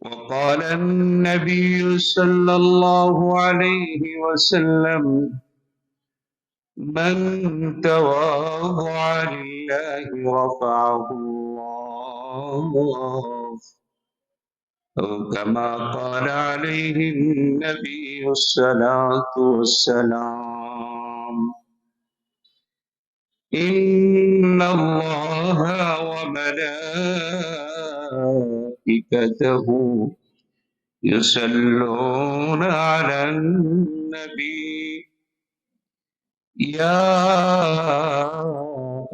وقال النبي صلى الله عليه وسلم: من تواضع لله رفعه الله، أو كما قال عليه النبي الصلاة والسلام. إن الله وملائكته يصلون على النبي يا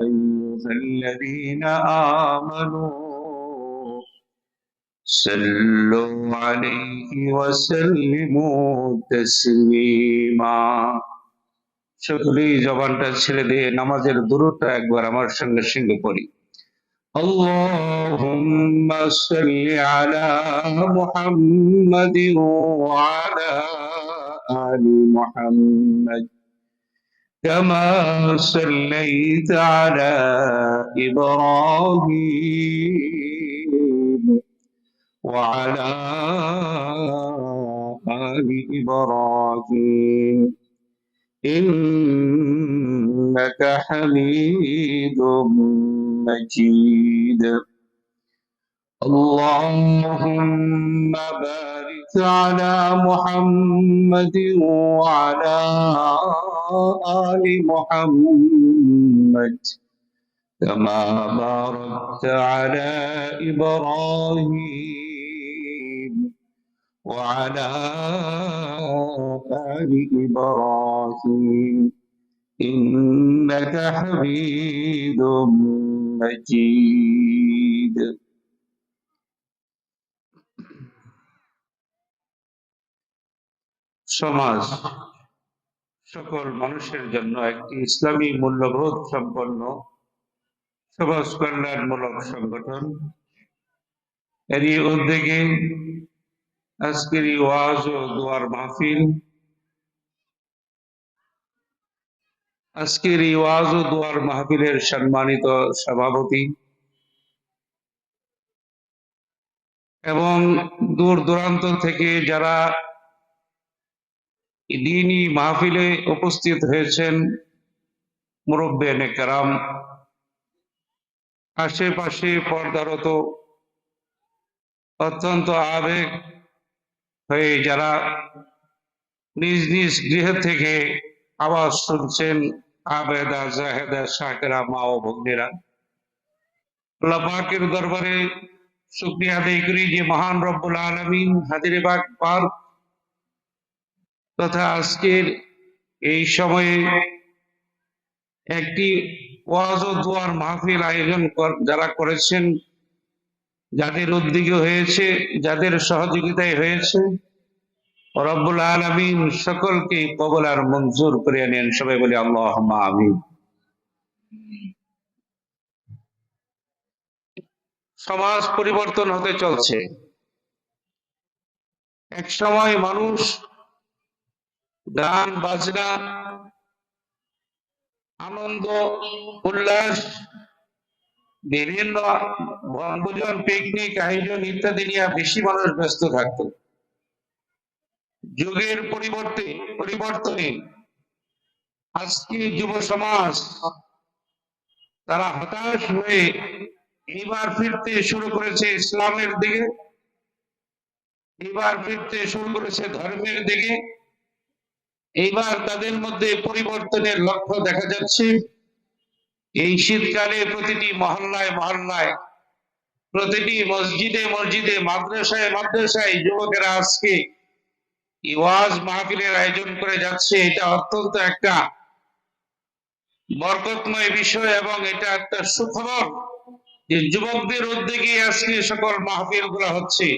أيها الذين آمنوا صلوا عليه وسلموا تسليما। সকলেই জবানটা ছেড়ে দিয়ে নামাজের দুরূদটা একবার আমার সঙ্গে সঙ্গে পড়ি। আল্লাহুম্মা সাল্লি আলা মুহাম্মাদিন ওয়া আলা আলি মুহাম্মাদ কামা সাল্লাইতা আলা ইব্রাহিম ওয়া আলা আলি ইব্রাহিম إنك حميد مجيد. اللهم بارك على محمد وعلى آل محمد كما باركت على إبراهيم وعلى آل إبراهيم إنك حميد مجيد. সমাজ সকল মানুষের জন্য একটি ইসলামী মূল্যবোধ সম্পন্ন সমাজ কল্যাণমূলক সংগঠন। এরই উদ্যোগে আজকের ওয়াজ ও দোয়ার মাহফিল, আজকের ওয়াজ ও দোয়ার মাহফিলের সম্মানিত সভাপতি এবং দূর দূরান্ত থেকে যারা দ্বীনি মাহফিলে উপস্থিত হয়েছেন, মুরব্বিয়ানে কেরাম, আশেপাশে পর্দারত অত্যন্ত আবেগ হয়ে যারা নিজ নিজ গৃহ থেকে আওয়াজ শুনছেন, আবেদা জাহেদা শাকেরা মা ও ভগ্নীরা, আল্লাহ পাকের দরবারে শুকরিয়া আদায় করি যে মহান রব্বুল আলামিন হাজিরেবাগ পার্ক তথা আজকের এই সময়ে একটি ওয়াজ ও দোয়ার মাহফিল আয়োজন যারা করেছেন, যাদের উদ্যোগে হয়েছে, যাদের সহযোগিতায় হয়েছে, রব্বুল আলামিন সকলকে কবুল আর মঞ্জুর করে নেন। সবাই বলি আল্লাহুম্মা আমিন। সমাজ পরিবর্তন হতে চলছে। এক সময় মানুষ গান বাজনা, আনন্দ উল্লাস, বিভিন্ন বনভোজন, পিকনিক আয়োজন ইত্যাদি নিয়ে বেশি মানুষ ব্যস্ত থাকত। যুগের পরিবর্তনে আজকে যুব সমাজ তারা হতাশ হয়ে এইবার ফিরতে শুরু করেছে ইসলামের দিকে, এইবার ফিরতে শুরু করেছে ধর্মের দিকে। এইবার তাদের মধ্যে পরিবর্তনের লক্ষ্য দেখা যাচ্ছে। এই শীতকালে প্রতিটি মহল্লায় মহল্লায়, প্রতিটি মসজিদে মসজিদে, মাদ্রাসায় মাদ্রাসায় যুবকেরা আজকে ওয়াজ মাহফিলের আয়োজন করে যাচ্ছে। এটা অত্যন্ত একটা বরকতময় বিষয় এবং এটা একটা সুখবর যে যুবকদের উদ্যোগে আজকে সকল মাহফিল গুলা হচ্ছে।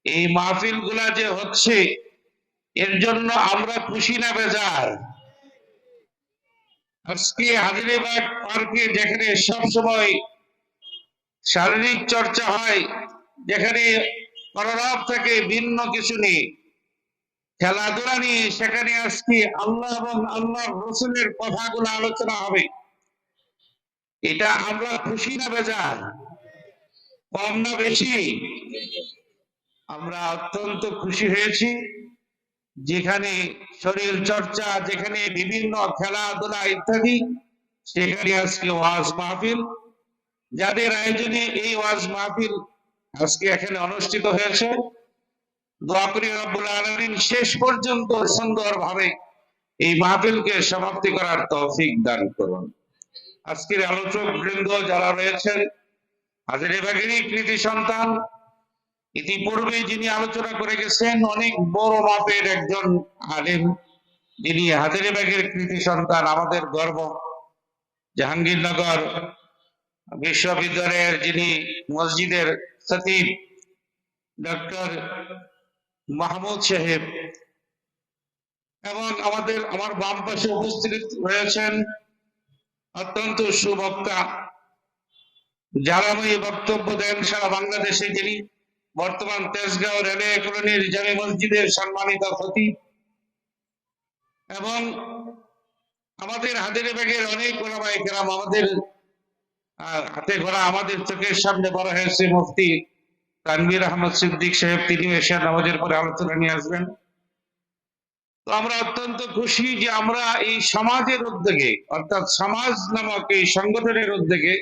এই মাহফিল গুলা যে হচ্ছে এর জন্য আমরা খুশি না বেজার? আজকে হাজিরাবাদ পার্কে যেখানে সবসময় শারীরিক চর্চা হয়, যেখানে পরলাভ থাকে ভিন্ন কিছু নেই, খেলাধুলা নিয়ে, সেখানে আজকে আল্লাহ এবং আল্লাহ রসুলের কথাগুলো আলোচনা হবে। এটা আমরা খুশি না বেজার? কম না বেশি? আমরা অত্যন্ত খুশি হয়েছি, যেখানে শরীর চর্চা, যেখানে বিভিন্ন খেলাধুলা ইত্যাদি, সেখানে আজকে ওয়াজ মাহফিল, যাদের আয়োজনে এই ওয়াজ মাহফিল আজকে এখানে অনুষ্ঠিত হয়েছে, দোয়া করি রব্বুল আলামিন শেষ পর্যন্ত সুন্দরভাবে এই মাহফিলকে সমাপ্তি করার তৌফিক দান করুন। আজকের আলোচক বৃন্দ যারা রয়েছেন, হাজারীবাগেরই কৃতি সন্তান, ইতিপূর্বে যিনি আলোচনা করে গেছেন, অনেক বড় মাপের একজন আলেম, যিনি হাজারীবাগের কৃতি সন্তান, আমাদের গর্ব, জাহাঙ্গীরনগর বিশ্ববিদ্যালয়ের যিনি মসজিদের খতিব ডক্টর মাহমুদ সাহেব, এবং আমার বাম পাশে উপস্থিত রয়েছেন অত্যন্ত সুবক্তা, যারাময়ী বক্তব্য দেন সারা বাংলাদেশে, যিনি বর্তমান তেজগাঁও রেলওয়ে কলোনির জামে মসজিদের সম্মানিত খতিব, এবং আমাদের হাজারীবাগের অনেক ওলামায়ে কেরাম, আমাদের হাতে গড়া, আমাদের চোখের সামনে বড় হয়েছে মুফতি তানভীর আহমদ সিদ্দিক সাহেব, তিনি এশিয়া নামাজের পরে আলোচনা নিয়ে আসবেন। তো আমরা অত্যন্ত খুশি যে আমরা এই সমাজের উদ্যোগে, অর্থাৎ সমাজ নামক এই সংগঠনের উদ্যোগে,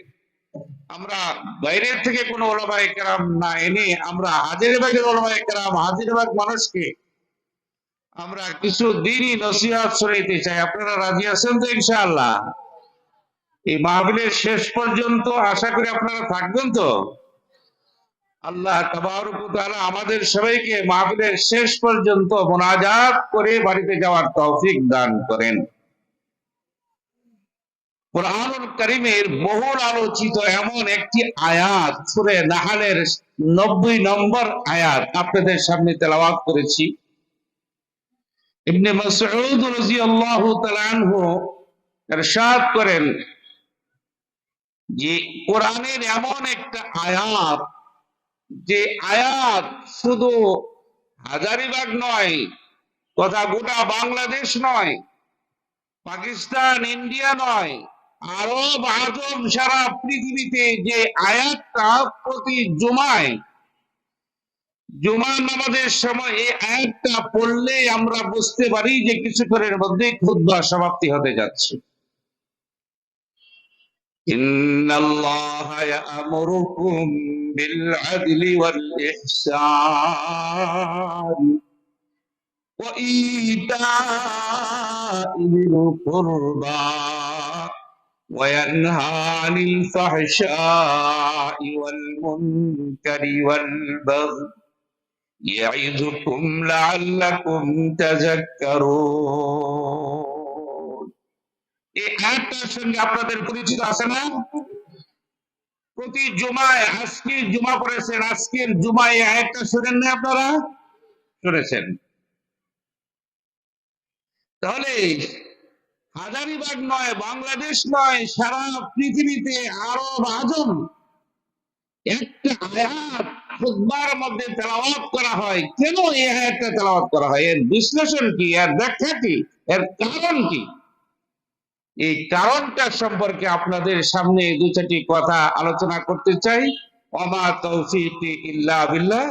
আমরা বাইরের থেকে কোনো ওলামায়ে কেরাম না এনে আমরা হাজারীবাগের ওলামায়ে কেরাম, হাজারীবাগ মানুষকে আমরা কিছু দিনই নসিহত শোনাইতে চাই। আপনারা রাজি আছেন তো ইনশাআল্লাহ? এই মাহফিলের শেষ পর্যন্ত আশা করি আপনারা থাকবেন তো। আল্লাহ তাবারক ওয়া তাআলা আমাদের সবাইকে মাহফিলের শেষ পর্যন্ত মুনাজাত করে বাড়িতে যাওয়ার তৌফিক দান করেন। কুরআনুল কারীমের বহুল আলোচিত এমন একটি আয়াত, সূরা নাহলের 90 নম্বর আয়াত আপনাদের সামনে তেলাওয়াত করেছি। ইবনে মাসউদ রাদিয়াল্লাহু তাআলা আনহু ইরশাদ করেন যে কোরআনের এমন একটা আয়াত, যে আয়াত শুধু হাজারীবাগ নয়, তথা গোটা বাংলাদেশ নয়, পাকিস্তান, ইন্ডিয়া নয়, আরব আজম সারা পৃথিবীতে যে আয়াতটা প্রতি জুমার নামাজের সময় এই আয়াতটা পড়লে আমরা বুঝতে পারি যে কিছুক্ষণের মধ্যেই খুতবা সমাপ্তি হতে যাচ্ছে। ইন্নাল্লাহা ইয়া'মুরুকুম বিল আদলি ওয়াল ইহসান ওয়া ইতা'i যিল কুরবা ওয়া ইয়ানহা আনিল ফাহশাই ওয়াল মুনকারি ওয়াল বাগই ইয়া'iযুকুম লা'আল্লাকুম তাযাক্কারুন। এই আয়াতটার সঙ্গে আপনাদের পরিচিত আছে না? প্রতি জুমায়, আজকে জুমা পড়েছেন, আজকের জুমায় এই আয়াতটা শুনেন না আপনারা? শুনেছেন। তাহলে হাজারীবাগ নয়, বাংলাদেশ নয়, সারা পৃথিবীতে আরব আজম একটা আয়াত খুতবার মধ্যে তেলাওয়াত করা হয়। কেন এই আয়াতটা তেলাওয়াত করা হয়? এর বিশ্লেষণ কি? এর ব্যাখ্যা কি? এর কারণ কি? এই কারণটা সম্পর্কে আপনাদের সামনে দু চারটি কথা আলোচনা করতে চাই। ওমা তৌফিকি ইল্লা বিল্লাহ।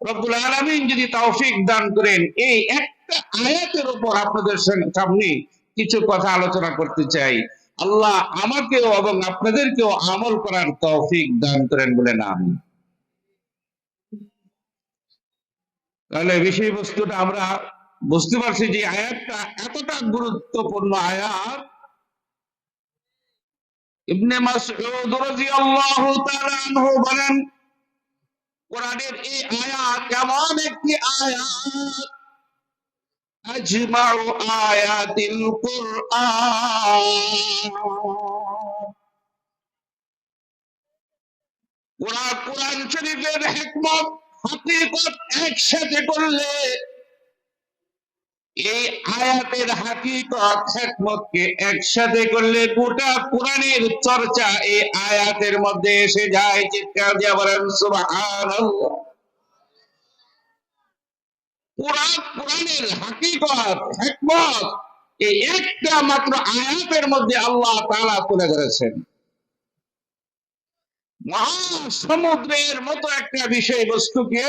রব্বুল আলামিন যদি তৌফিক দান করেন, এই একটা আয়াতের উপর আপনাদের সামনে কিছু কথা আলোচনা করতে চাই। আল্লাহ আমাকেও এবং আপনাদেরকেও আমল করার তৌফিক দান করেন বলেন আমিন। তাহলে বিষয়বস্তুটা আমরা বুঝতে পারছি যে আয়াতটা এতটা গুরুত্বপূর্ণ আয়াত। ইবনে মাসউদ রাদিয়াল্লাহু তাআলা আনহু বলেন, কোরআনের এই আয়াত এমন একটি আয়াত, আজমাউ আয়াতিল কুরআন, কোরআন শরীফের হিকমত, হাকিকত একসাথে করলে, এই আয়াতের হাকিকত হিকমতকে একসাথে করলে গোটা কোরআনের চর্চা এই আয়াতের মধ্যে এসে যায়। চিৎকার দিয়ে বলেন সুবহানাল্লাহ। কোরআনের হাকিকত, হিকমত এই একটা মাত্র আয়াতের মধ্যে আল্লাহ তাআলা তুলে ধরেছেন। মহাসমুদ্রের মতো একটা বিষয়বস্তুকে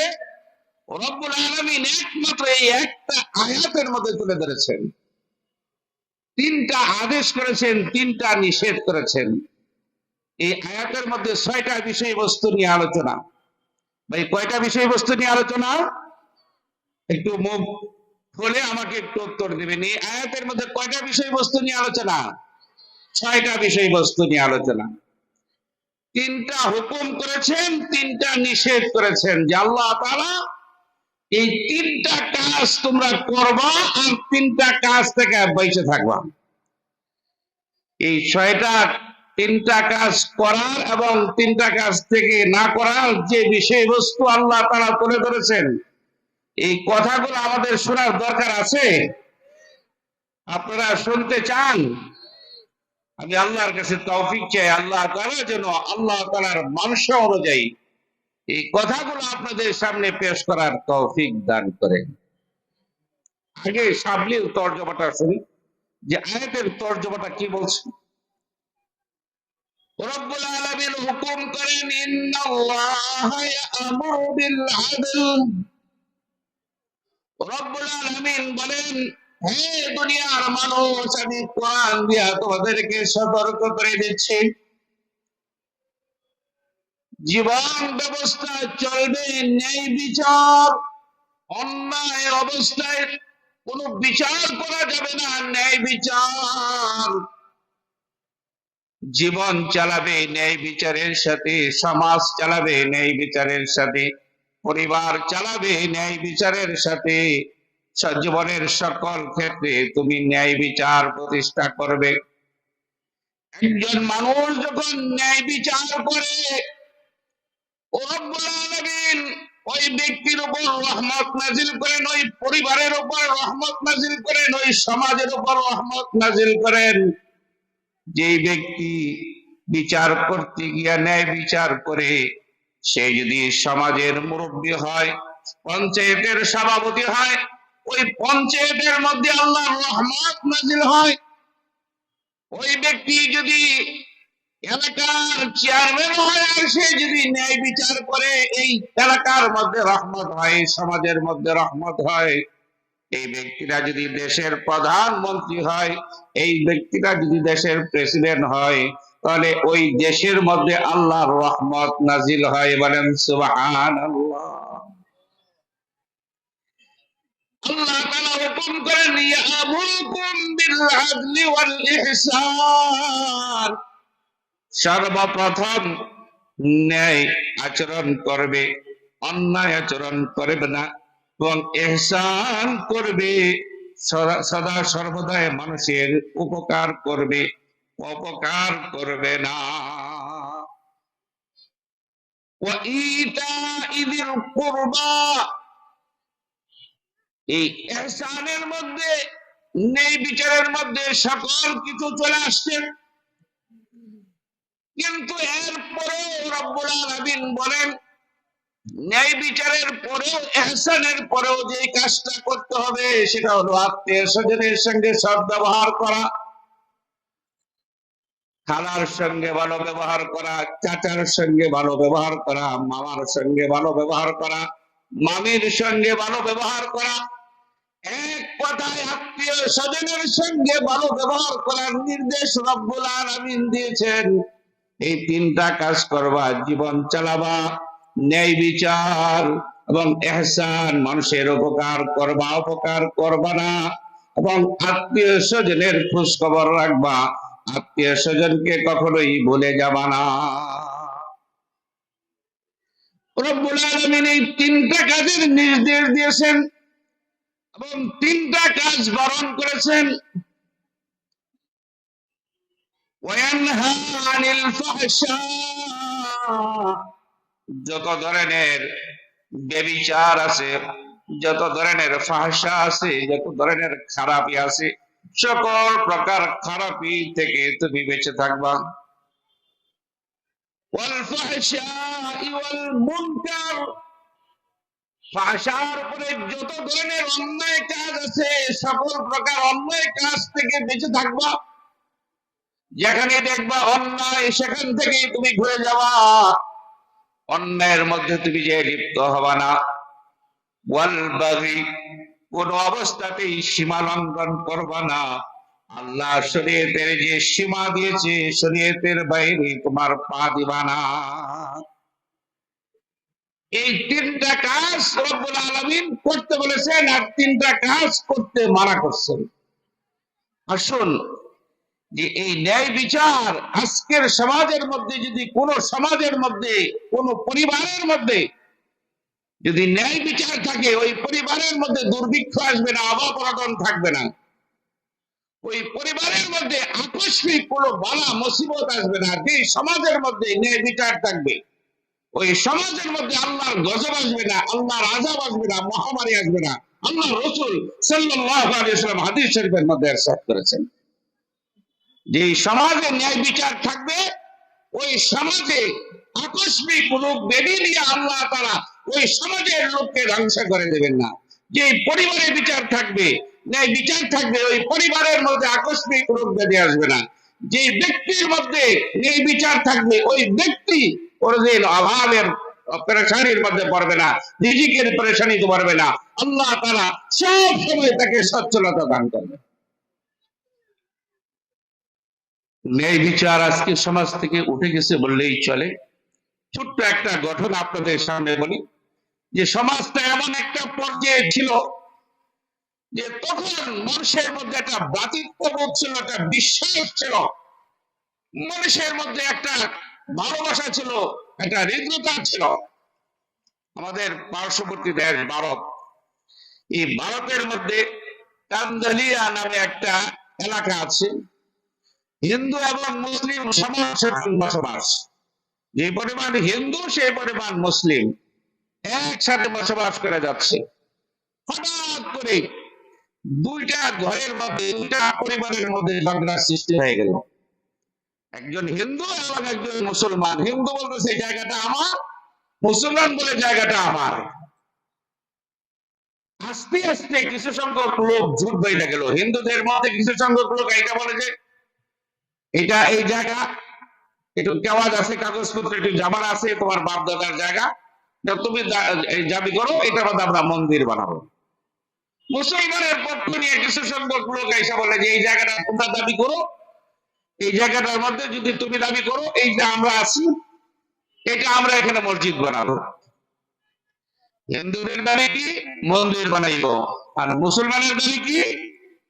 রব্বুল আলামিন একমাত্র এই একটা আয়াতের মধ্যে তুলে ধরেছেন। তিনটা আদেশ করেছেন, তিনটা নিষেধ করেছেন। এই আয়াতের মধ্যে 6টা বিষয়বস্তু নিয়ে আলোচনা। ভাই কয়টা বিষয়বস্তু নিয়ে আলোচনা? একটু মুখ খুলে আমাকে একটু উত্তর দিবেন। এই আয়াতের মধ্যে কয়টা বিষয়বস্তু নিয়ে আলোচনা? 6টা বিষয়বস্তু নিয়ে আলোচনা। তিনটা হুকুম করেছেন, তিনটা নিষেধ করেছেন যে আল্লাহ তাআলা এই তিনটা কাজ তোমরা করবা আর তিনটা কাজ থেকে বেঁচে থাকবা। এই 6টা তিনটা কাজ করার এবং তিনটা কাজ থেকে না করার যে বিষয়বস্তু আল্লাহ তাআলা তুলে ধরেছেন, এই কথাগুলো আমাদের শোনার দরকার আছে। আপনারা শুনতে চান? আমি আল্লাহর কাছে তৌফিক চাই, আল্লাহ তাআলা যেন আল্লাহ তাআলার মানসা অনুযায়ী এই কথাগুলো আপনাদের সামনে পেশ করার তৌফিক দান করেন। আগে সাবলীল তর্জমাটা শুনি যে আয়াতের তর্জমাটা কি বলছে। রব্বুল আলামিন হুকুম করেন, ইন্নাল্লাহা ইয়া'মুরু বিল আদল। রব্বুল আলামিন বলেন, হে দুনিয়ার মানুষ, আমি কোরআন দিয়া তোমাদেরকে সতর্ক করে দিচ্ছি, জীবন ব্যবস্থা চলবে ন্যায় বিচার। অন্যায় অবস্থায় কোনো বিচার করা যাবে না, ন্যায় বিচার। জীবন চালাবে ন্যায় বিচারের সাথে, সমাজ চালাবে ন্যায় বিচারের সাথে, পরিবার চালাবে ন্যায় বিচারের সাথে। জীবনের সকল ক্ষেত্রে তুমি ন্যায় বিচার প্রতিষ্ঠা করবে। একজন মানুষ যখন ন্যায় বিচার করে, রব্বুল আলামিন ওই ব্যক্তির উপর রহমত নাজিল করেন, ওই পরিবারের উপর রহমত নাজিল করেন, ওই সমাজের উপর রহমত নাজিল করেন। যে ব্যক্তি বিচার করতে গিয়া ন্যায় বিচার করে, সে যদি সমাজের মুরব্বী হয়, পঞ্চায়েতের সভাপতি হয়, ওই পঞ্চায়েতের মধ্যে আল্লাহর রহমত নাজিল হয়। ওই ব্যক্তি যদি এলাকার চেয়ারম্যান হয়, আর সে যদি ন্যায় বিচার করে, এই এলাকার মধ্যে রহমত হয়, সমাজের মধ্যে রহমত হয়। এই ব্যক্তিরা যদি দেশের প্রধানমন্ত্রী হয়, এই ব্যক্তিরা যদি দেশের প্রেসিডেন্ট হয়, তাহলে ওই দেশের মধ্যে আল্লাহর রহমত নাজিল হয়। বলেন সুবহানাল্লাহ। আল্লাহ তাআলা হুকুম করেন, ইয়া'মুরুকুম বিল আদলি ওয়াল ইহসান। সর্বপ্রথম ন্যায় আচরণ করবে, অন্যায় আচরণ করবে না, এবং ইহসান করবে, সদা সর্বদাই মানুষের উপকার করবে, অপকার করবে না। ওয়া ইতা'i যিল কুরবা। এই ইহসানের মধ্যে, ন্যায় বিচারের মধ্যে সকল কিছু চলে আসছে, কিন্তু এরপরেও রব্বুল আলামিন বলেন, ন্যায় বিচারের পরেও, ইহসানের পরেও যে কাজটা করতে হবে সেটা হলো আত্মীয় স্বজনের সঙ্গে সদ্ব্যবহার করা, খালার সঙ্গে ভালো ব্যবহার করা, চাচার সঙ্গে ভালো ব্যবহার করা, মামার সঙ্গে ভালো ব্যবহার করা, মামির সঙ্গে ভালো ব্যবহার করা। এক কথায় আত্মীয় স্বজনের সঙ্গে ভালো ব্যবহার করার নির্দেশ রব্বুল আলামিন দিয়েছেন। এই তিনটা কাজ করবা, জীবন চালাবা, ন্যায় বিচার এবং ইহসান, মানুষের উপকার করবা, অপকার করবা না, এবং আত্মীয় স্বজনের খোঁজ খবর রাখবা, আত্মীয় স্বজনকে কখনোই ভুলে যাবা না। রব্বুল আলামিন এই তিনটা কাজের নির্দেশ দিয়েছেন এবং তিনটা কাজ বারণ করেছেন। ওয়ায়ানহা আনিল ফাহশা। যত ধরনের ব্যভিচার আছে, যত ধরনের ফাহশা আছে, যত ধরনের খারাপি আছে, সকল প্রকার খারাপি থেকে তুমি বেঁচে থাকবা। ওয়াল ফাহশাই ওয়াল মুনকার। ফাহশার উপরে যত ধরনের অন্যায় কাজ আছে, সকল প্রকার অন্যায় কাজ থেকে বেঁচে থাকবা। যেখানে দেখবা অন্যায়, সেখান থেকেই তুমি ঘুরে যাওয়া, অন্যায়ের মধ্যে তুমি যে লিপ্ত হবা না। ওয়াল বাগি, কোন অবস্থাতেই সীমা লঙ্ঘন করবা না। আল্লাহ শরীয়তের যে সীমা দিয়েছে শরীয়তের বাইরে তোমার পা দিবা না। এই তিনটা কাজ রব্বুল আলামিন করতে বলেছেন আর তিনটা কাজ করতে মানা করছেন। আসুন, যে এই ন্যায় বিচার আজকের সমাজের মধ্যে, যদি কোন সমাজের মধ্যে কোন পরিবারের মধ্যে যদি ন্যায় বিচার থাকে, ওই পরিবারের মধ্যে দুর্ভিক্ষ আসবে না, অভাব অনটন থাকবে না। ওই পরিবারের মধ্যে আকস্মিক কোনো বালা মুসিবত আসবে না। যে সমাজের মধ্যে ন্যায় বিচার থাকবে, ওই সমাজের মধ্যে আল্লাহর গজব আসবে না, আল্লাহর আযাব আসবে না, মহামারী আসবে না। আল্লাহ রাসূল সাল্লাল্লাহু আলাইহি ওয়াসাল্লাম হাদিস শরীফের মধ্যে ইরশাদ করেছেন, যে সমাজে ন্যায় বিচার থাকবে, ওই সমাজে আকস্মিক রোগ বেদি দিয়ে আল্লাহ তাআলা ওই সমাজের লোককে ধ্বংস করে দেবেন না। যে পরিবারে বিচার থাকবে, ন্যায় বিচার থাকবে, ওই পরিবারের মধ্যে আকস্মিক রোগ বেদি আসবে না। যে ব্যক্তির মধ্যে ন্যায় বিচার থাকবে, ওই ব্যক্তি কোনদিন অভাবের পেরেশানির মধ্যে পড়বে না, রিজিকের পেরেশানিতে পড়বে না। আল্লাহ তাআলা সব সময় তাকে সচ্ছলতা দান করবে। ন্যায় বিচার আজকে সমাজ থেকে উঠে গেছে বললেই চলে। ছোট্ট একটা ঘটনা আপনাদের সামনে বলি, যে সমাজটা এমন একটা পর্যায়ে ছিল যে তখন মানুষের মধ্যে একটা ভ্রাতৃত্ববোধ ছিল, একটা বিশ্বাস ছিল, মানুষের মধ্যে একটা ভালোবাসা ছিল, একটা হৃদ্রতা ছিল। আমাদের পার্শ্ববর্তী দেশ ভারত, এই ভারতের মধ্যে কান্দালিয়া নামে একটা এলাকা আছে। হিন্দু এবং মুসলিম সমাজের বসবাস, যে পরিমাণ হিন্দু সেই পরিমাণ মুসলিম একসাথে বসবাস করে যাচ্ছে। হঠাৎ করে দুইটা ঘরের মধ্যে, দুইটা পরিবারের মধ্যে ঝগড়ার সৃষ্টি হয়ে গেল। একজন হিন্দু এবং একজন মুসলমান। হিন্দু বলতেছে জায়গাটা আমার, মুসলমান বলে জায়গাটা আমার। আস্তে আস্তে কিছু সংখ্যক লোক জোট বেঁধে গেল। হিন্দুদের মধ্যে কিছু সংখ্যক লোক এটা বলে যে এটা এই জায়গা, একটু কেওয়াজ আছে, কাগজপত্র একটু জামার আছে, তোমার বাপ দাদার জায়গা, তুমি দাবি করো, এটার মধ্যে আমরা মন্দির বানাবো। মুসলমানের পক্ষ নিয়ে কিছু সংখ্যক লোক এসে বলে যে এই জায়গাটা তোমরা দাবি করো, এই জায়গাটার মধ্যে যদি তুমি দাবি করো এই যে আমরা আছি, এটা আমরা এখানে মসজিদ বানাবো। হিন্দুদের দাবি কি? মন্দির বানাইবো। আর মুসলমানের দাবি কি?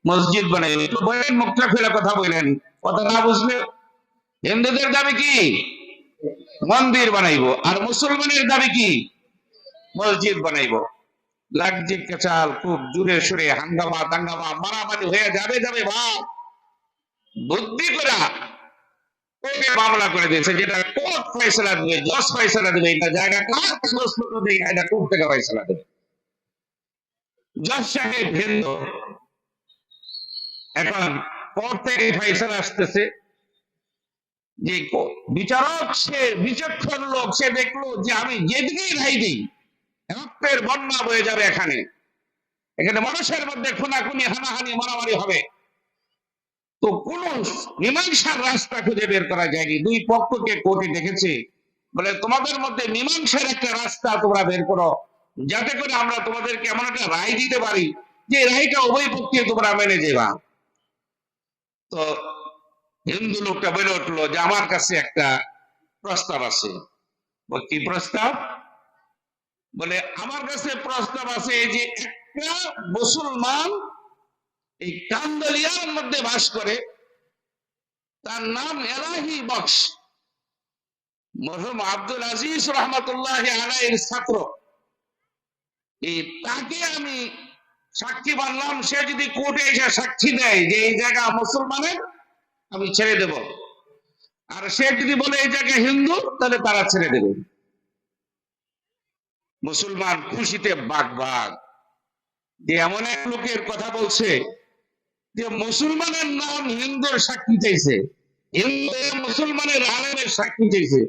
মসজিদ বানাইবো। একটু বলেন, মুখটা ফেলে কথা বলেন, কথা না বুঝলে। হিন্দুদের দাবি কি? মন্দির বানাইবো। আর মুসলমানের দাবি কি? মসজিদ বানাইবো। লাগছে কেচাল, খুব জোরে সুরে হাঙ্গামা দাঙ্গামা মারামারি হয়ে যাবে যাবে ভাব বুদ্ধি করা কোর্টে মামলা করে দিয়েছে, যেটা কোর্ট ফয়সালা দেবে, জজ ফয়সালা দেবে। এটা জায়গা কার, কাগজপত্র দিয়ে এটা কোর্ট থেকে ফয়সালা দেবে। জজ সাহেব হিন্দু, এখন কোর্ট থেকে ফয়সালা আসতেছে, যে বিচারক সে বিচক্ষণ লোক, সে দেখলো যে আমি যেদিকেই রায় দিই রক্তের বন্যা বয়ে যাবে, এখানে এখানে মানুষের মধ্যে খুনাখুনি হানাহানি মারামারি হবে। তো কোন মীমাংসার রাস্তা খুঁজে বের করা যায়নি। দুই পক্ষকে কোর্টে দেখেছে, বলে তোমাদের মধ্যে মীমাংসার একটা রাস্তা তোমরা বের করো, যাতে করে আমরা তোমাদেরকে এমন একটা রায় দিতে পারি যে রায়টা উভয় পক্ষে তোমরা মেনে যাবা। তো হিন্দু লোকটা বেড়ে উঠলো যে আমার কাছে একটা প্রস্তাব আছে। কি প্রস্তাব? বলে আমার কাছে প্রস্তাব আছে যে একটা মুসলমান এই কান্দালিয়ার মধ্যে বাস করে, তার নাম এলাহি বক্স, মরহুম আব্দুল আজিজ রহমতুল্লাহ আলাইহির ছাত্র। এই তাকে আমি সাক্ষী বানলাম, সে যদি কোর্টে এসে সাক্ষী দেয় যে এই জায়গা মুসলমানের, আমি ছেড়ে দেব। আর সে যদি বলে এই জায়গা হিন্দু, তাহলে তারা ছেড়ে দেবে। মুসলমান খুশিতে বাঘ বাঘ, যে এমন এক লোকের কথা বলছে যে মুসলমানের নাম হিন্দুর সাক্ষী চাইছে, হিন্দু মুসলমানের আলেমের সাক্ষী চাইছে।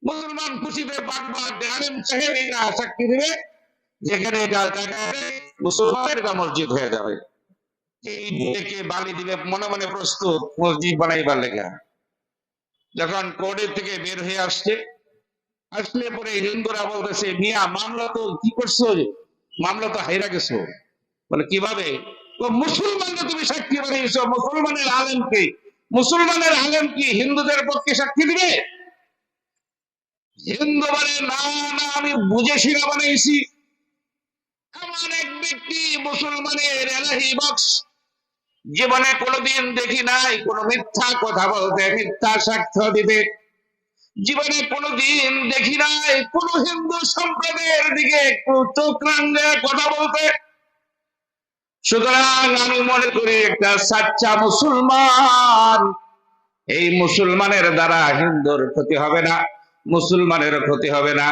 মুসলমান খুশিতে বাঘ বাঘ, আলেম সাহেব এরা সাক্ষী দেবে, যেখানে এটা মুসলমানের এটা মসজিদ হয়ে যাবে। বালি দিবে, মনে মনে প্রস্তুত মসজিদ বানাইবার লেখা। যখন কোর্টের থেকে বের হয়ে আসছে, আসলে পরে হিন্দুরা বলতেছে, মিয়া মামলা তো কি করছো, মামলা তো হাইরা গেছো। বলে কিভাবে? মুসলমানকে তুমি সাক্ষী বানিয়েছো, মুসলমানের আলেমকে। মুসলমানের আলেম কি হিন্দুদের পক্ষে সাক্ষী দিবে? হিন্দু বলে না না, আমি বুঝে শিরা বানাইছি। এমন এক ব্যক্তি মুসলমানের এলাহি বক্স, জীবনে কোনোদিন দেখি নাই কোনো মিথ্যা কথা বলতে, মিথ্যা সাক্ষ্য দিতে। জীবনে কোনোদিন দেখি নাই কোন হিন্দু সম্প্রদায়ের দিকে একটু চোখ রাঙে কথা বলতে। সুতরাং আমি মনে করি একটা সাচ্চা মুসলমান, এই মুসলমানের দ্বারা হিন্দুর ক্ষতি হবে না, মুসলমানের ক্ষতি হবে না।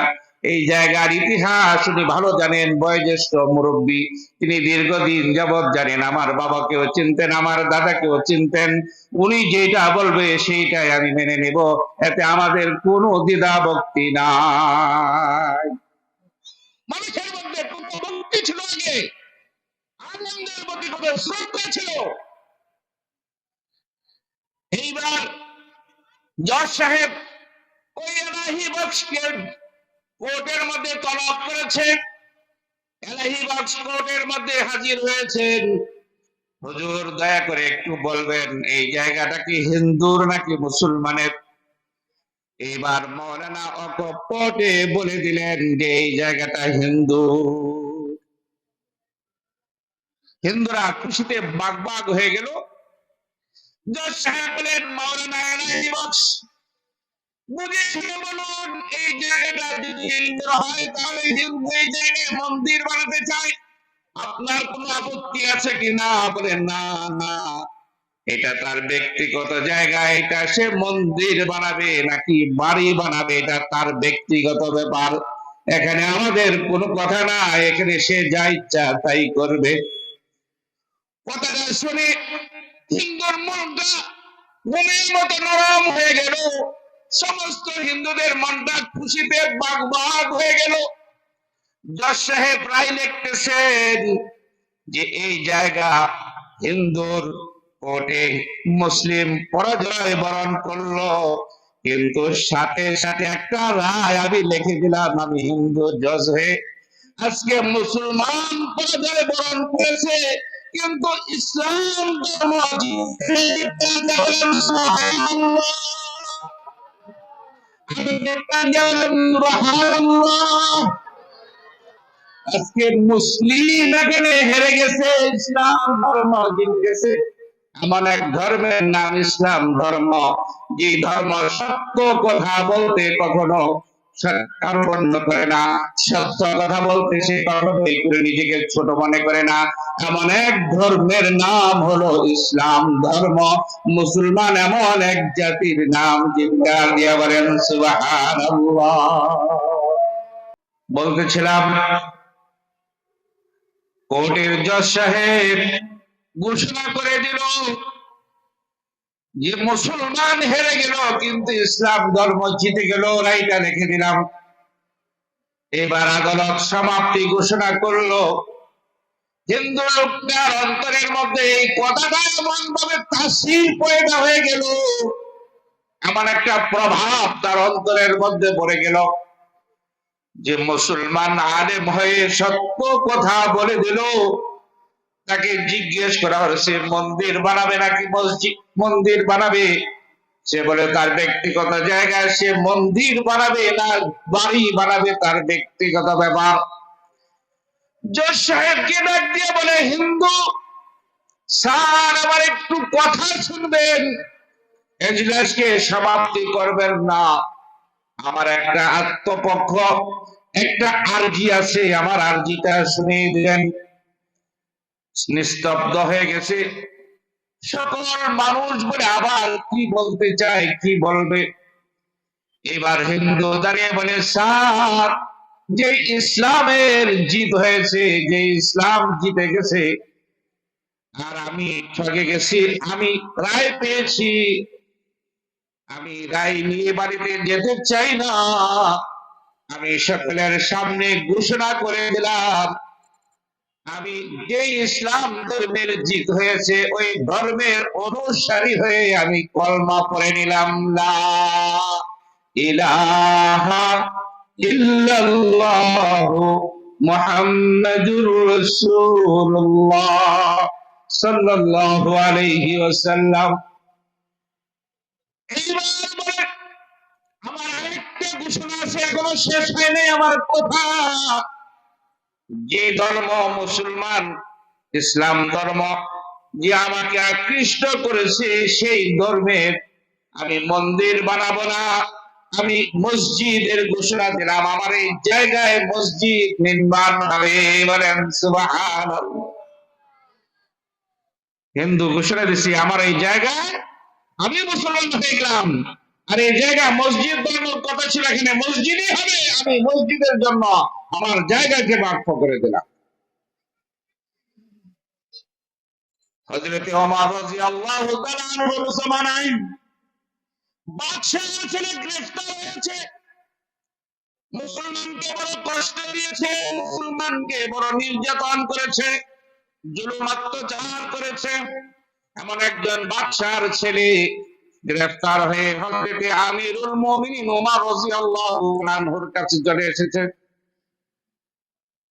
এই জায়গার ইতিহাস উনি ভালো জানেন, বয়োজ্যেষ্ঠ মুরব্বী, তিনি দীর্ঘদিন যাবৎ জানেন। আমার বাবাকেও চিনতেন, আমার দাদাকেও চিনতেন। উনি যেটা বলবে সেইটাই আমি মেনে নেব, এতে আমাদের কোনো দ্বিধা ভক্তি নাই। মানুষের মধ্যে কত ভক্তি ছিল আগে, আনন্দের প্রতি কত শ্রদ্ধা ছিল। এইবার জজ সাহেব ওই এলাহি বক্সকে কোর্টের মধ্যে তলব করেছে। এলাহি বক্স কোর্টের মধ্যে হাজির হয়েছেন। হুজুর দয়া করে একটু বলবেন এই জায়গাটা কি হিন্দুর নাকি মুসলমানের? এবার মৌলানা অকপটে বলে দিলেন যে এই জায়গাটা হিন্দু। হিন্দুরা খুশিতে বাগবাগ হয়ে গেল। জজ সাহেব বলেন মৌলানা এলাহি বক্স, বুঝে শুনে বলুন এই জায়গাটা যদি হিন্দু হয় তাহলে হিন্দু এই জায়গায় মন্দির বানাতে চায়, আপনার কোনো আপত্তি আছে কিনা? বলে না না, এটা তার ব্যক্তিগত জায়গা, এটা সে মন্দির বানাবে নাকি বাড়ি বানাবে এটা তার ব্যক্তিগত ব্যাপার, এখানে আমাদের কোনো কথা না, এখানে সে যা ইচ্ছা তাই করবে। কথাটা শুনে হিন্দুর মনটা ঘুমের মতো নরম হয়ে গেল। সমস্ত হিন্দুদের মনটা খুশিতে বাগবাগ হয়ে গেল। জজ সাহেব রায় লিখতেছেন যে এই জায়গা হিন্দুর কোর্টে মুসলিম পরাজয় বরণ করলো, কিন্তু সাথে সাথে একটা রায় আমি লিখে দিলাম, আমি হিন্দু জজ হয়ে। আজকে মুসলমান পরাজয় বরণ করেছে, কিন্তু ইসলাম ধর্ম আজকে মুসলিম এখানে হেরে গেছে, ইসলাম ধর্ম জিতেছে। এমন এক ধর্মের নাম ইসলাম ধর্ম, যে ধর্ম সত্য কথা বলতে কখনো কার্পণ্য করে না, সত্য কথা বলতে সে কখনোই নিজেকে ছোট মনে করে না। এমন এক ধর্মের নাম হলো ইসলাম ধর্ম। মুসলমান এমন এক জাতির নাম, চিৎকার দিয়ে বলেন সুবহানাল্লাহ। বলতেছিলাম কোর্টের জজ সাহেব ঘোষণা করে দিল যে মুসলমান হেরে গেল, কিন্তু ইসলাম ধর্ম জিতে গেল, রায়টা লিখে দিলাম। এবার আদালত সমাপ্তি ঘোষণা করলো। হিন্দু লোকটার অন্তরের মধ্যে এই কথাটা এমন ভাবে তাসির পয়দা হয়ে গেল, এমন একটা প্রভাব তার অন্তরের মধ্যে পড়ে গেল যে মুসলমান আলেম হয়ে সত্য কথা বলে দিল। তাকে জিজ্ঞেস করা হয়েছে মন্দির বানাবে নাকি মসজিদ, মন্দির বানাবে? সে বলে তার ব্যক্তিগত জায়গায় সে মন্দির বানাবে না বাড়ি বানাবে তার ব্যক্তিগত ব্যাপার। জজ সাহেবকে ডাক দিয়ে বলে হিন্দু স্যার আবার একটু কথা শুনবেন, এজলাসকে সমাপ্তি করবেন না। আমার একটা আত্মপক্ষ একটা আরজি আছে, আমার আরজিটা শুনিয়ে দিলেন। নিস্তব্ধ হয়ে গেছে সকল মানুষ, বলে আবার কি বলতে চায়, কি বলবে। এবার হিন্দু দাঁড়িয়ে বলে স্যার, যে ইসলামের জিত হয়েছে, যে ইসলাম জিতে গেছে, আর আমি ঠকে গেছি, আমি রায় পেয়েছি, আমি রায় নিয়ে বাড়িতে যেতে চাই না। আমি সকলের সামনে ঘোষণা করে দিলাম, আমি যে ইসলাম ধর্মের জিত হয়েছে ওই ধর্মের অনুসারী হয়ে আমি কলমা পড়ে নিলাম, লা ইলাহা ইল্লাল্লাহু মুহাম্মাদুর রাসূলুল্লাহ সাল্লাল্লাহু আলাইহি ওয়াসাল্লাম। এইবার বলে আমার আরেকটা ঘোষণা আছে, এখনো শেষ হয় নাই আমার কথা। যে ধর্ম মুসলমান, ইসলাম ধর্ম, যে আমাকে আকৃষ্ট করেছে, সেই ধর্মের আমি মন্দির বানাবো না, আমি মসজিদের ঘোষণা দিলাম। আমার এই জায়গায় মসজিদ নির্মাণ হবে। বলেন সুবহানাল্লাহ। হিন্দু ঘোষণা দিছি আমার এই জায়গায়, আমি মুসলমান হয়ে গেলাম, আর এই জায়গায় মসজিদ বানানোর কথা ছিল, এখানে মসজিদই হবে। আমি মসজিদের জন্য আমার জায়গাকে বাক্য করে দিলাম। হযরত ওমর রাদিয়াল্লাহু তাআলা আনহু মুসলমানাই বাদশাহ ছেলে গ্রেফতার হয়েছে, মুসলমানকে বড় কষ্ট দিয়েছে, মুসলমানকে বড় নির্যাতন করেছে, জুলুম অত্যাচার করেছে। এমন একজন বাদশার ছেলে গ্রেফতার হয়ে হযরত আমিরুল মুমিনিন ওমর রাদিয়াল্লাহু আনহুর কাছে চলে এসেছে।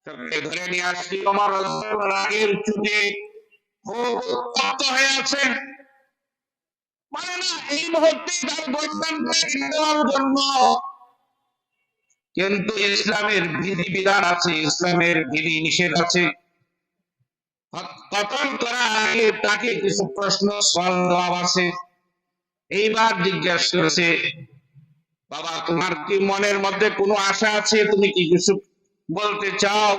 তাকে ধরে নিয়ে আসছি। ওমর রাদিয়াল্লাহু রাগের চোটে খুব উত্তপ্ত হয়ে আছে, মানে না এই মুহূর্তে তার গর্দান কেটে দেওয়ার জন্য। কিন্তু ইসলামের বিধি বিধান আছে, ইসলামের বিধি নিষেধ আছে। কতল করার আগে তাকে কিছু প্রশ্ন সওয়াল জবাব আছে। এইবার জিজ্ঞাসা করেছে, বাবা তোমার কি মনের মধ্যে কোনো আশা আছে, তুমি কি কিছু বলতে চাও?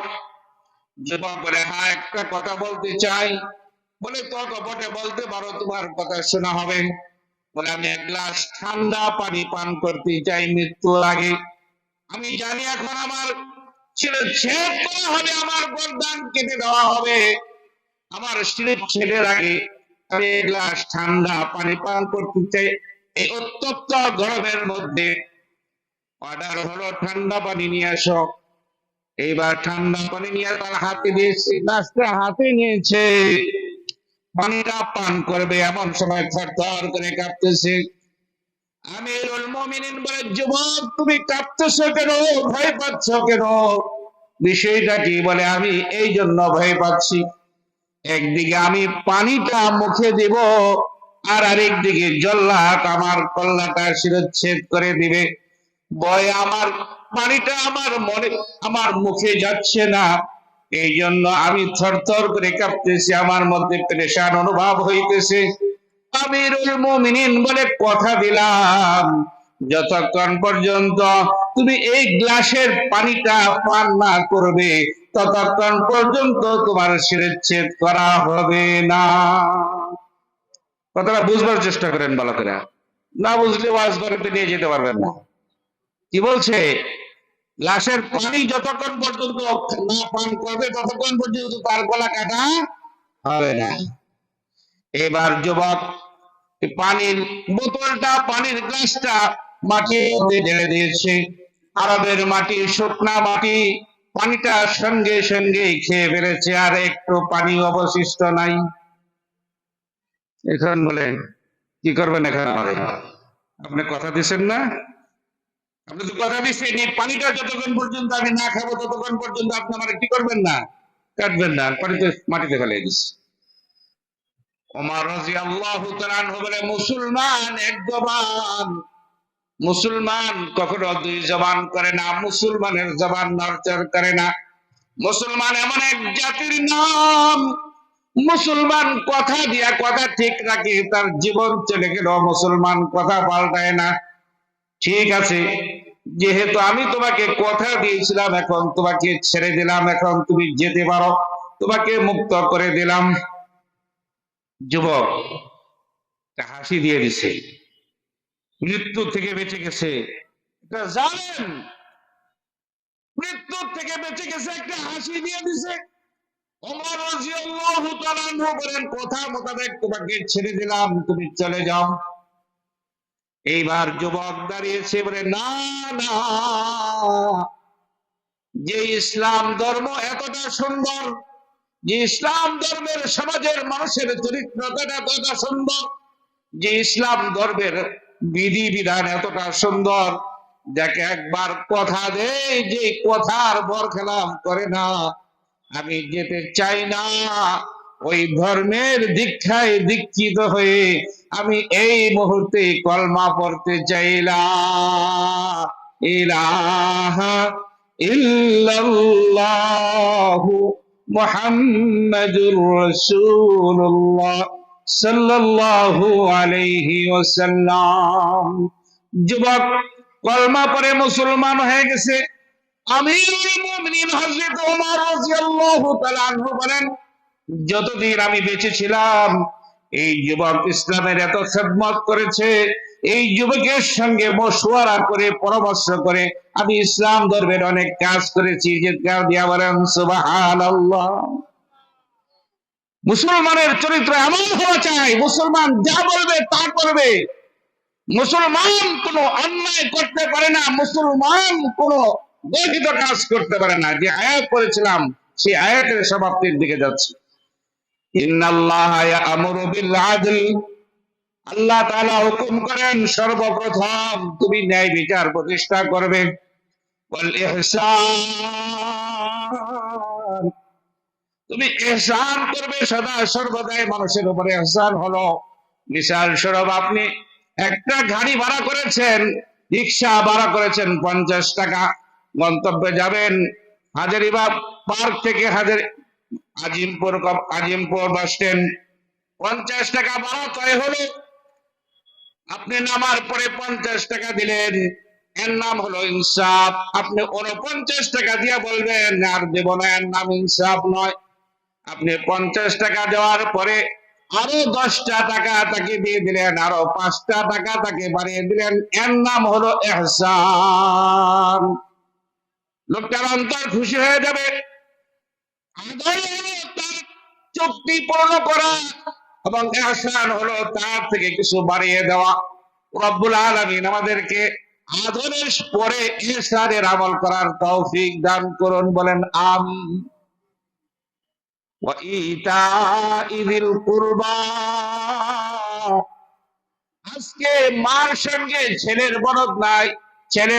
যুবক বলে, হ্যাঁ একটা কথা বলতে চাই। বলে তো কপটে বলতে পারো, তোমার কথা শোনা হবে। বলে আমি এক গ্লাস ঠান্ডা পানি পান করতে চাই মৃত্যুর আগে। আমি জানি এখন আমার শিরচ্ছেদ করা হবে, আমার গর্দান কেটে দেওয়া হবে, আমার শিরচ্ছেদের আগে আমি এক গ্লাস ঠান্ডা পানি পান করতে চাই। এই উত্তপ্ত গরমের মধ্যে অর্ডার হলো ঠান্ডা পানি নিয়ে আসো। এইবার ঠান্ডা পানি নিয়ে তার হাতে দিয়েছে, গ্লাসটা হাতে নিয়েছে, পানিটা পান করবে, এমন সময় থরথর করে কাঁপতেছে। আমিরুল মুমিনিন বলে, যুবক তুমি কাঁপতেছো কেন, ভয় পাচ্ছ কেন, বিষয়টা কি? বলে আমি এই জন্য ভয় পাচ্ছি, একদিকে আমি পানিটা মুখে দিব, আর আরেকদিকে জল্লাদ আমার কল্লাটা শিরচ্ছেদ করে দিবে। ভয় আমার পানিটা আমার মনে, আমার মুখে যাচ্ছে না, এই জন্য আমি থরথর করে কাঁপতেছি, আমার মধ্যে পেরেশান অনুভব হইতেছে। আমিরুল মুমিনিন বলে, কথা দিলাম যতক্ষণ পর্যন্ত তুমি এই গ্লাসের পানিটা পান না করবে, ততক্ষণ পর্যন্ত তোমার শিরচ্ছেদ করা হবে না। কথাটা বুঝবার চেষ্টা করেন ভালো করে, না বুঝলে ওয়াজ করতে নিয়ে যেতে পারবেন না। কি বলছে? গ্লাসের পানি যতক্ষণ পর্যন্ত না পান করবে, ততক্ষণ পর্যন্ত তার গলা কাটা হবে না। এবার যুবক পানির বোতলটা, পানির গ্লাসটা মাটির মধ্যে ঢেলে দিয়েছে। আরবের মাটি, শুকনা মাটি, পানিটা সঙ্গে সঙ্গে খেয়ে ফেলেছে, আর একটু পানি অবশিষ্ট নাই। এখন বলেন কি করবেন? এখন আপনি কথা দিচ্ছেন না, আপনি তো কথা দিচ্ছেন এই পানিটা যতক্ষণ পর্যন্ত আমি না খাবো, ততক্ষণ পর্যন্ত আপনি আমার কি করবেন না, কাটবেন না, পানিতে মাটিতে ফেলে দিচ্ছে। ওমর রাদিয়াল্লাহু তাআলা আনহু বলে, মুসলমান এক জবান, মুসলমান কখনো দুই জবান করে না, মুসলমানের জবান নড়চড় করে না। মুসলমান এমন এক জাতির নাম, মুসলমান কথা দিয়া কথা ঠিক রাখে, তার জীবন চলে গেল মুসলমান কথা পাল্টায় না। ঠিক আছে, যেহেতু আমি তোমাকে কথা দিয়েছিলাম, এখন তোমাকে ছেড়ে দিলাম, এখন তুমি যেতে পারো, তোমাকে মুক্ত করে দিলাম। যুবক হাসি দিয়ে দিছে, মৃত্যু থেকে বেঁচে গেছে। এটা জানেন, মৃত্যু থেকে বেঁচে গেছে, একটা হাসি দিয়ে দিছে। ওমর রাদিয়াল্লাহু তাআলা আনহু বলেন, কথা মোতাবেক তোমাকে ছেড়ে দিলাম, তুমি চলে যাও। এইবার যুবক দাঁড়িয়েছে, বলে না না, যে ইসলাম ধর্ম এতটা সুন্দর, যে ইসলাম ধর্মের সমাজের মানুষের চরিত্রটা এতটা সুন্দর, যে ইসলাম ধর্মের বিধি বিধান এতটা সুন্দর, যাকে একবার কথা দেয় যে কথার বরখেলাপ করে না, আমি যেতে চাই না। ওই ধর্মের দীক্ষায় দীক্ষিত হয়ে আমি এই মুহূর্তে কলমা পড়তে চাইলাম, ইলাহা ইল্লাল্লাহু মুহাম্মাদুর রাসূলুল্লাহ সাল্লাল্লাহু আলাইহি ওয়াসাল্লাম। যুবক কলমা পড়ে মুসলমান হয়ে গেছে। আমিরুল মুমিনিন হযরত ওমর রাদিয়াল্লাহু তাআলা আনহু বলেন, যতদিন আমি বেঁচে ছিলাম এই যুবক ইসলামের এত খেদমত করেছে, এই যুবকের সঙ্গে মশওয়ারা করে পরামর্শ করে আমি ইসলাম ধর্মের অনেক কাজ করেছি। চিৎকার দিয়া বলেন সুবহানাল্লাহ। মুসলমানের চরিত্র এমন হওয়া চাই, মুসলমান যা বলবে তা করবে। মুসলমান কোনো অন্যায় করতে পারে না, মুসলমান কোনো গর্হিত কাজ করতে পারে না। যে আয়াত পড়েছিলাম সেই আয়াতের সমাপ্তির দিকে যাচ্ছে। ইন্নাল্লাহা ইয়া'মুরু বিল আদল, আল্লাহ তাআলা হুকুম করেন সর্বপ্রথম তুমি ন্যায় বিচার প্রতিষ্ঠা করবে। ওয়াল ইহসান, তুমি ইহসান করবে সদা সর্বদাই। মানুষের উপরে ইহসান হলো, মিসাল স্বরূপ আপনি একটা গাড়ি ভাড়া করেছেন, রিক্সা ভাড়া করেছেন 50 টাকা, গন্তব্যে যাবেন হাজারীবাগ পার্ক থেকে আজিমপুর বাস স্ট্যান্ড, 50 টাকা ভাড়া তয় হলো। আপনি নামার পরে 50 টাকা দিলেন, এর নাম হলো ইনসাফ। আপনি 49 টাকা দিয়ে বলবেন আর দেব না, এর নাম ইনসাফ নয়। আপনি 50 টাকা দেওয়ার পরে আরো 10টা টাকা তাকে দিয়ে দিলেন, আরো 5টা টাকা তাকে বাড়িয়ে দিলেন, এর নাম হলো ইহসান। লোকটার অন্তর খুশি হয়ে যাবে। আদায় হলো তার চুক্তি পূর্ণ করা, এবং ইহসান হলো তার থেকে কিছু বাড়িয়ে দেওয়া। রব্বুল আলামিন আমাদেরকে আদরের পরে ইহসানের আমল করার তৌফিক দান করুন, বলেন আমিন। ওয়াইতা'i যিল কুরবা, আজকে মার সঙ্গে ছেলের বরদ নাই, ছেলে